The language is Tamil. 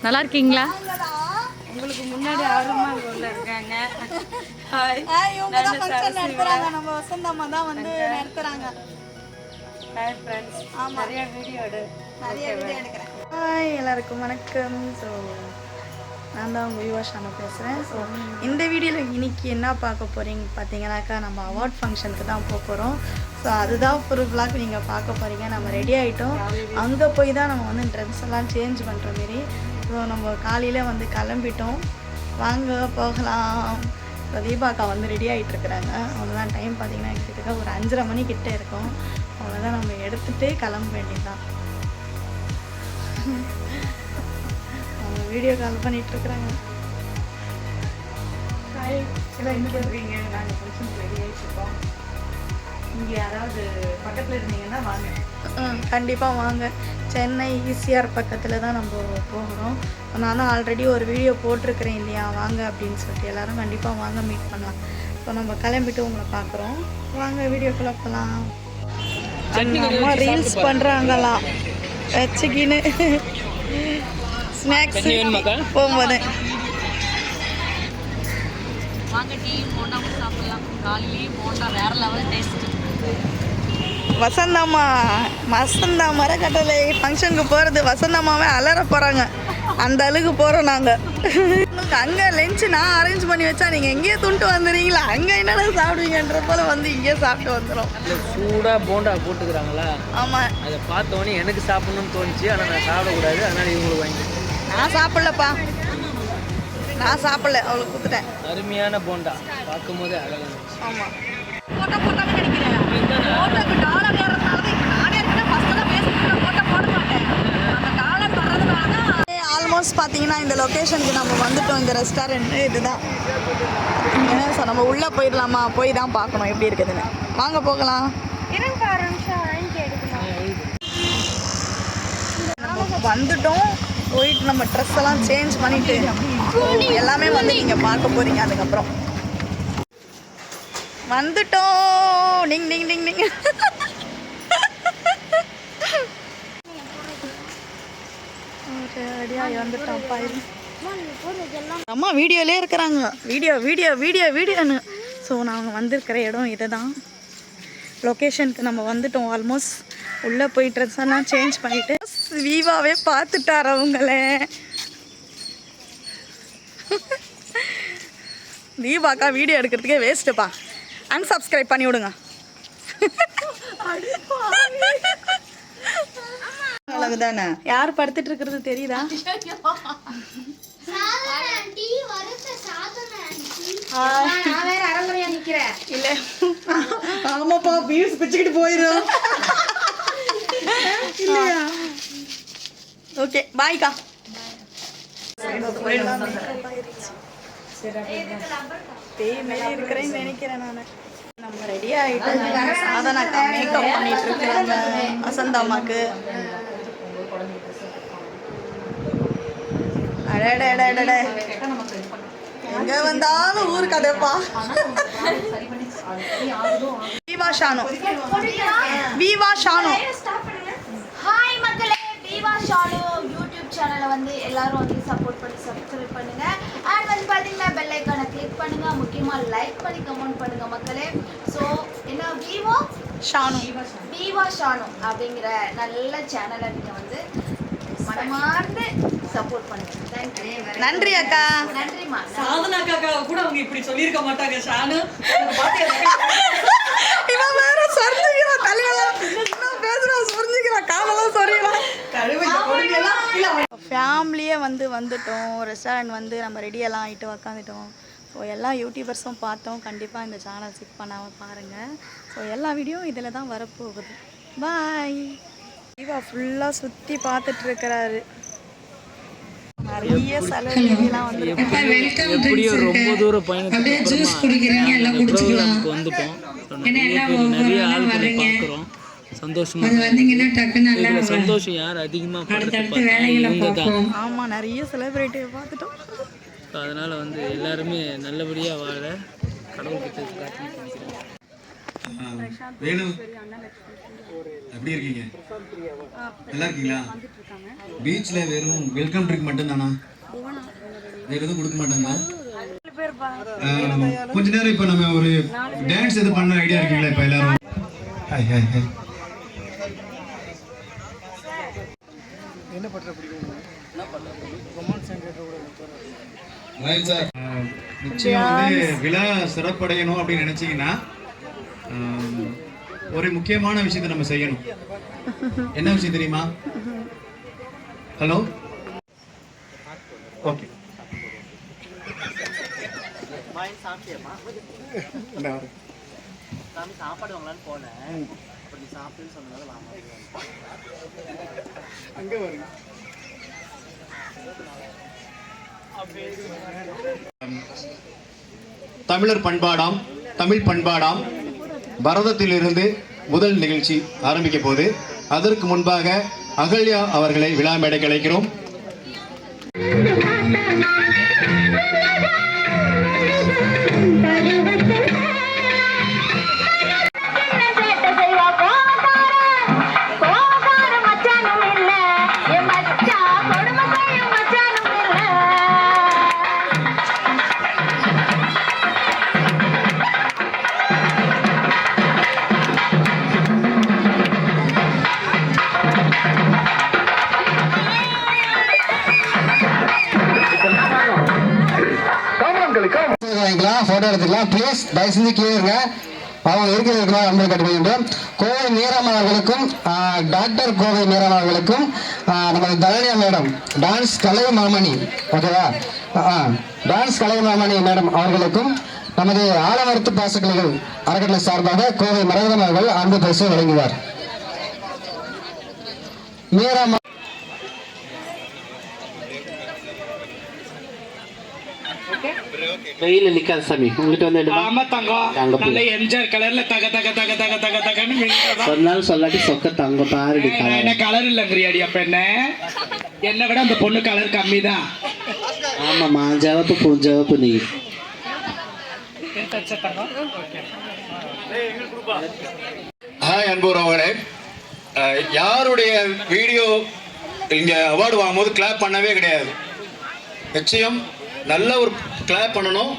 நல்லா இருக்கீங்களா? உங்களுக்கு முன்னாடி ஆர்வமா உள்ள இருக்காங்க. ஹாய். இவங்க தான் ஃபங்க்ஷன் நடத்துறாங்க. நம்ம வசந்தம்மா தான் வந்து நடத்துறாங்க. Hi friends. நிறைய வீடியோ எடுக்கிறேன். ஹாய் எல்லாருக்கும் வணக்கம். ஸோ நான் தான் உங்கள் யுவாஷானா பேசுகிறேன். ஸோ இந்த வீடியோவில் இன்னைக்கு என்ன பார்க்க போகிறீங்க பார்த்தீங்கன்னாக்கா, நம்ம அவார்ட் ஃபங்க்ஷனுக்கு தான் போக போகிறோம். ஸோ அதுதான் ஒரு vlog நீங்கள் பார்க்க போகிறீங்க. நம்ம ரெடி ஆகிட்டோம். அங்கே போய் தான் நம்ம வந்து ட்ரெஸ் எல்லாம் சேஞ்ச் பண்ணுற மாரி. ஸோ நம்ம காலையில் வந்து கிளம்பிட்டோம். வாங்க போகலாம். இப்போ தீபாக்கா வந்து ரெடி ஆகிட்டு இருக்கிறாங்க. அவ்வளோதான். டைம் பார்த்தீங்கன்னா கிட்டத்தட்ட ஒரு 5:30 மணிக்கிட்ட இருக்கும். அவ்வளோதான். நம்ம எடுத்துகிட்டு கிளம்ப வேண்டியதுதான். அவங்க வீடியோ கால் பண்ணிகிட்டு இருக்கிறாங்க. என்ன பண்ணுறீங்க? நாங்கள் ஃபங்க்ஷனுக்கு ரெடி ஆகிட்ருக்கோம். இங்கே யாராவது பக்கத்தில் இருந்தீங்கன்னா வாங்க. கண்டிப்பாக வாங்க. சென்னை ஈசிஆர் பக்கத்தில் தான் நம்ம போகிறோம். நானும் ஆல்ரெடி ஒரு வீடியோ போட்டிருக்கிறேன் இல்லையா, வாங்க அப்படின்னு சொல்லிட்டு. எல்லோரும் கண்டிப்பாக வாங்க, மீட் பண்ணலாம். ஸோ நம்ம கிளம்பிட்டு உங்களை பார்க்குறோம். வாங்க வீடியோக்குள்ளே போகலாம். அம்மா ரீல்ஸ் பண்ணுறாங்களாம் வச்சுக்கின்னு ஸ்நாக்ஸ் போகும்போது. வாங்க டீ போண்டா சாப்பிடலாம். காலையிலேயே போண்டா வேற லெவல் டேஸ்ட். வசந்தம்மா மரக்கட்டளை ஃபங்க்ஷனுக்கு போகிறது வசந்தம்மாவே அலற போகிறாங்க. அந்த அளவுக்கு போகிறோம் நாங்கள். அங்கே லஞ்ச் நான் அரேஞ்ச் பண்ணி வச்சா நீங்கள் எங்கேயே துண்டு வந்துடுறீங்களா, அங்கே என்னென்ன சாப்பிடுவீங்கன்ற போல் வந்து இங்கே சாப்பிட்டு வந்துடும். சூடாக போண்டா போட்டுக்கிறாங்களா? ஆமாம். அதை பார்த்தோன்னே எனக்கு சாப்பிட்ணுன்னு தோணுச்சு. ஆனால் நான் சாப்பிடக்கூடாது. அதனால் இவங்களுக்கு வாங்கி. நான் சாப்பிட்லப்பா, நான் சாப்பிடல, அவளுக்கு கொடுத்துட்டேன். அருமையான போண்டா பார்க்கும் போதே அழகாக. ஆமாம். போட்டோக்கு நினைக்கிறேன். போட்டோக்கு டாலர் ஏறதுனால தான் நானே இருக்கேன். ஃபஸ்ட்டெல்லாம் பேசிட்டு போட்டோ போட மாட்டேன். அந்த டாலர் வர்றதுனால தான். ஆல்மோஸ்ட் பார்த்தீங்கன்னா இந்த லொக்கேஷனுக்கு நம்ம வந்துட்டோம். இந்த ரெஸ்டாரண்ட் இதுதான். ஸோ நம்ம உள்ளே போயிடலாமா? போய் தான் பார்க்கணும் எப்படி இருக்குதுன்னு. வாங்க போகலாம். வந்துட்டோம். போயிட்டு நம்ம ட்ரெஸ் எல்லாம் சேஞ்ச் பண்ணிட்டு எல்லாமே வந்து நீங்கள் பார்க்க போகிறீங்க. அதுக்கப்புறம் வந்துட்டோம். டிங் டிங் டிங் டிங். வந்துட்டோம்ப்பா. அம்மா வீடியோலே இருக்கிறாங்க. வீடியோ வீடியோ வீடியோ வீடியோன்னு. ஸோ நாங்கள் வந்திருக்கிற இடம் இது தான். லொக்கேஷனுக்கு நம்ம வந்துட்டோம். ஆல்மோஸ்ட் உள்ளே போய் ட்ரெஸ் எல்லாம் சேஞ்ச் பண்ணிவிட்டு வீவாவே பார்த்துட்டார் அவங்களே. தீபாக்கா வீடியோ எடுக்கிறதுக்கே வேஸ்ட்டுப்பா. அன்சப்ஸ்கிரைப் பண்ணி விடுங்க. அவ்வளவுதானே. யார் படுத்துட்டு இருக்கிறது தெரியுதா? இல்ல, ஆமாப்பா, பீஸ் பிச்சுக்கிட்டு போயிடும் இல்லையா? ஓகே பாய்க்கா. இருக்கிறேன்னு நினைக்கிறேன் நான். நம்ம ரெடி ஆகிட்டு சாதனாக்கா மேக்கப் பண்ணிட்டு இருக்கிறாங்க வசந்தம்மாக்கு. அடடடடட, எங்க வந்தாலும் ஊர் கதைப்பா. வீவா ஷானு. ஹாய் மக்களே, வீவா ஷானு யூடியூப் சேனலை வந்து எல்லாரும் வந்து சப்போர்ட் பண்ணி சப்ஸ்கிரைப் பண்ணுங்க. அண்ட் வந்து பார்த்தீங்கன்னா பெல் ஐக்கானை கிளிக் பண்ணுங்க. முக்கியமாக லைக் பண்ணி கமெண்ட் பண்ணுங்க மக்களே. ஸோ என்ன வீவா ஷானு அப்படிங்கிற நல்ல சேனலை நீங்கள் வந்து மனமார்ந்து சப்போர்ட் பண்ணுங்க. தேங்க்யூ. நன்றி அக்கா. நன்றிம்மா. சாதனா அக்கா கூட அவங்க இப்படி சொல்லியிருக்க மாட்டாங்க. ஷானு இவன் வேற சொரிஞ்சுக்கிறான், தலையெல்லாம் பேசுறான், சொரிஞ்சுக்கிறான், காலெல்லாம் சொரியலாம். ஃபேமிலியே வந்துட்டோம். ரெஸ்டாரண்ட் வந்து நம்ம ரெடியெல்லாம் ஆகிட்டு உக்காந்துட்டோம். ஸோ எல்லா யூடியூபர்ஸும் பார்த்தோம். கண்டிப்பாக இந்த சேனல் ஸ்கிப் பண்ணாமல் பாருங்கள். ஸோ எல்லா வீடியோவும் இதில் தான் வரப்போகுது. பாய். தீபா ஃபுல்லாக சுற்றி பார்த்துட்ருக்கிறாரு. நிறைய செலவுலாம் வந்து எப்படியோ ரொம்ப தூரம் பயணத்துக்கு ப்ரோக்ராமுக்கு வந்துட்டோம். நிறைய ஆள்களை பார்க்குறோம். சந்தோஷமா சந்தோஷம். யார் அதிகமாக ஆமாம், நிறைய செலிபிரிட்டியை பார்த்துட்டோம். அதனால் வந்து எல்லாருமே நல்லபடியாக வாழ கடவுள்கிட்ட பிரார்த்தனை பண்ணிக்கிறோம். வேணு எப்படி இருக்கீங்க? நல்லா இருக்கீங்களா? பீச்ல வெறும் வெல்கம் ட்ரிங்க் மட்டும் தானா? வேற எதுவும் கொடுக்க மாட்டாங்களா? கொஞ்ச நேரம் இப்ப நம்ம ஒரு டான்ஸ் எது பண்ண ஐடியா இருக்கீங்களா? இப்ப எல்லாரும் ஹாய் ஹாய் ஹாய். என்ன பண்ற பிடிக்கும்? ரொமான்ஸ் சார் நிச்சயம் வந்து விழா சிறப்படையணும் அப்படின்னு நினைச்சீங்கன்னா ஒரு முக்கியமான விஷயத்தை நம்ம செய்யணும். என்ன விஷயம் தெரியுமா? ஹலோ, ஓகே, சாப்பாடு வாங்கலான்னு போனேன். அப்படி சாப்பிட்டுன்னு சொன்னதால வாங்க அங்கே வருங்க. தமிழர் பண்பாடாம், தமிழ் பண்பாடாம் பரதத்திலிருந்து முதல் நிகழ்ச்சி ஆரம்பிக்க போது அதற்கு முன்பாக அகல்யா அவர்களை விழா மேடைக்கு அழைக்கிறோம். போட்டோ எடுத்துக்கலாம் ப்ளீஸ், தயவு செஞ்சு கீழே அவங்க இருக்கிற அன்பை கட்ட வேண்டும். கோவை மீராம் அவர்களுக்கும் டாக்டர் கோவை மீராம் அவர்களுக்கும் நமது தரணியா மேடம் டான்ஸ் கலை மாமணி, ஓகேவா, டான்ஸ் கலை மாமணி மேடம் அவர்களுக்கும் நமது ஆலமரத்து பாசக்கலைகள் அறக்கட்டளை சார்பாக கோவை மரகதம் அவர்கள் அன்பு பரிசு வழங்குவார். மீராம் வெயில நிக்காத சாமி, உங்ககிட்ட வந்து ஆமா தங்கம், நல்ல எம்ஜிஆர் கலர்ல தக தக தக தக தக தகன்னு சொன்னாலும் சொல்லாட்டி சொக்க தங்க பாருடி. என்ன கலர் இல்லங்கிறியாடி? அப்ப என்ன விட அந்த பொண்ணு கலர் கம்மி தான். ஆமாம்மா, ஜவப்பு பூ ஜவப்பு நீ. ஹாய் அன்புறவங்களே, யாருடைய வீடியோ இங்க அவார்டு வாங்கும்போது கிளாப் பண்ணவே கிடையாது. நிச்சயம் நல்ல ஒரு கிளாப் பண்ணணும்.